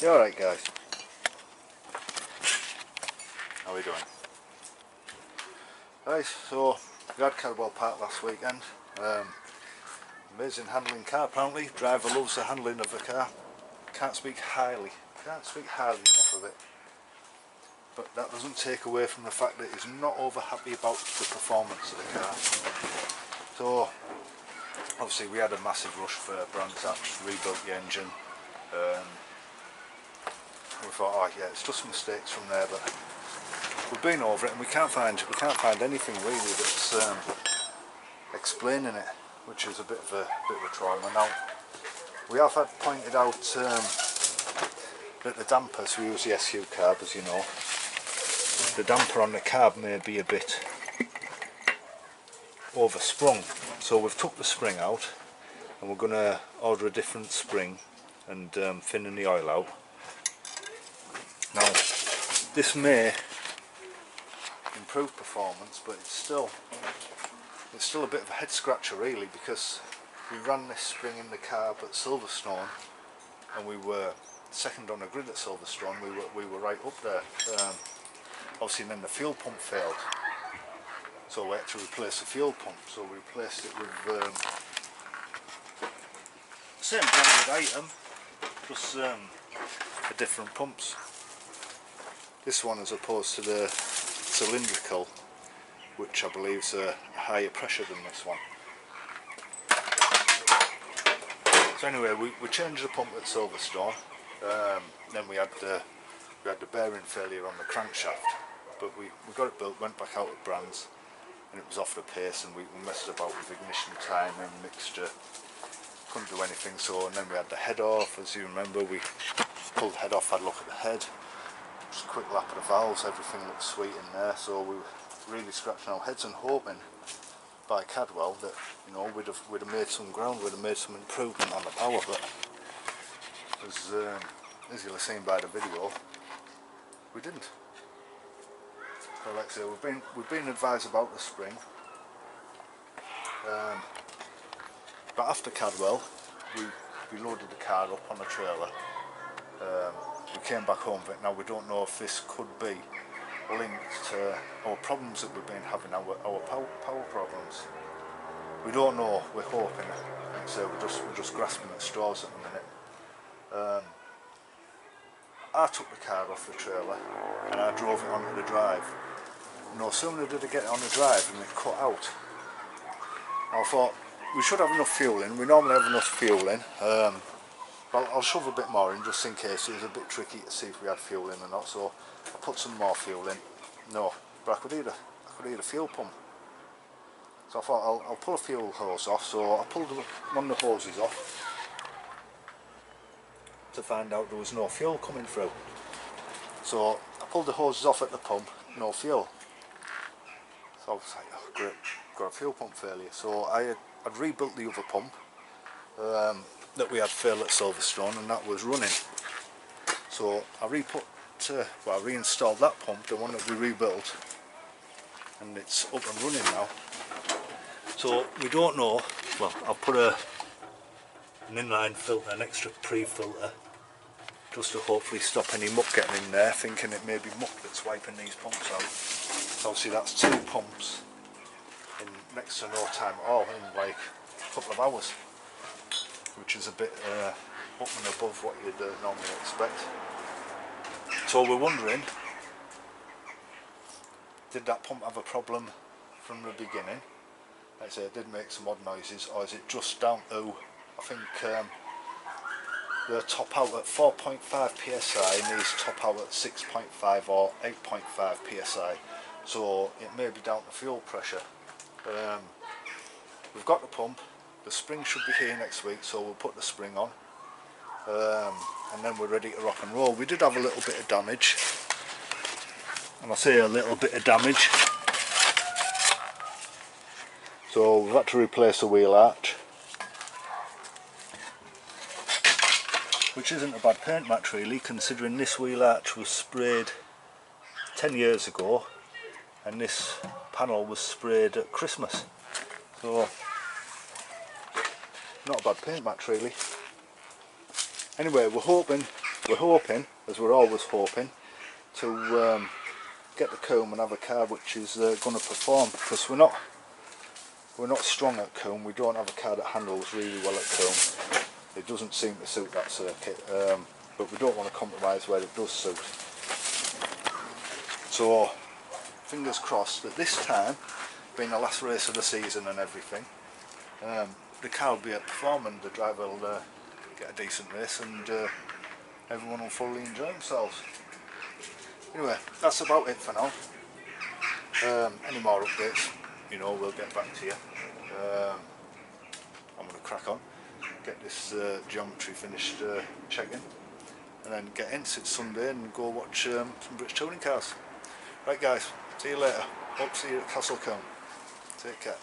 You alright guys? How are we doing? Right, so we had Cadwell Park last weekend. Amazing handling car apparently. Driver loves the handling of the car. Can't speak highly enough of it. But that doesn't take away from the fact that he's not over happy about the performance of the car. So obviously we had a massive rush for Brands Hatch, rebuilt the engine. We thought, oh yeah, it's just mistakes from there, but we've been over it and we can't find anything really that's explaining it, which is a bit of a trauma. Now we have had pointed out that the dampers, we use the SU carb as you know, the damper on the carb may be a bit oversprung, so we've took the spring out and we're going to order a different spring and thinning the oil out. Now this may improve performance, but it's still a bit of a head scratcher really, because we ran this spring in the carb at Silverstone and we were second on the grid at Silverstone. We were right up there. Obviously then the fuel pump failed, so we had to replace the fuel pump, so we replaced it with same branded item, just different pumps. This one as opposed to the cylindrical, which I believe is a higher pressure than this one. So anyway, we changed the pump at Silverstone. Then we had the bearing failure on the crankshaft, but we got it built, went back out at Brands, and it was off the pace, and we messed about with ignition time and mixture, couldn't do anything. So, and then we had the head off, as you remember, we pulled the head off, had a look at the head, just a quick lap of the valves, everything looked sweet in there, so we were really scratching our heads and hoping by Cadwell that, you know, we'd have made some ground, we'd have made some improvement on the power, but as you'll have seen by the video, we didn't. So like I say, we've been advised about the spring, but after Cadwell we loaded the car up on a trailer. We came back home with it. Now we don't know if this could be linked to our problems that we've been having, our power problems. We don't know, we're hoping. So we're just grasping at straws at the minute. I took the car off the trailer and I drove it onto the drive. No sooner did I get it on the drive and it cut out. I thought we should have enough fuel in. We normally have enough fuel in. I'll shove a bit more in just in case. It was a bit tricky to see if we had fuel in or not, so I put some more fuel in. No, but I could hear a fuel pump. So I thought I'll pull a fuel hose off, so I pulled one of the hoses off to find out there was no fuel coming through. So I pulled the hoses off at the pump, no fuel. So I was like, oh great, got a fuel pump failure. So I'd rebuilt the other pump that we had failed at Silverstone, and that was running. So I reinstalled that pump, the one that we rebuilt, and it's up and running now. So we don't know, well, I've put an inline filter, an extra pre-filter, just to hopefully stop any muck getting in there, thinking it may be muck that's wiping these pumps out. So obviously that's two pumps in next to no time at all, in like a couple of hours, which is a bit up and above what you'd normally expect. So we're wondering, did that pump have a problem from the beginning? Like I say, it did make some odd noises, or is it just down to, I think the top out at 4.5 psi and these top out at 6.5 or 8.5 psi, so it may be down to fuel pressure. We've got the pump, the spring should be here next week, so we'll put the spring on, and then we're ready to rock and roll. We did have a little bit of damage, and I say a little bit of damage, so we've had to replace the wheel arch, which isn't a bad paint match really, considering this wheel arch was sprayed 10 years ago and this panel was sprayed at Christmas, so not a bad paint match really. Anyway, we're hoping we're hoping, as we're always hoping, to get the comb and have a car which is going to perform, because we're not strong at comb. We don't have a car that handles really well at comb. It doesn't seem to suit that circuit, but we don't want to compromise where it does suit. So fingers crossed that this time, being the last race of the season and everything, the car will be at perform and the driver will get a decent race, and everyone will fully enjoy themselves. Anyway, that's about it for now. Any more updates, you know, we'll get back to you. I'm going to crack on, get this geometry finished checking, and then get in, it's Sunday, and go watch some British touring cars. Right guys, see you later. Hope to see you at Castle Combe. Take care.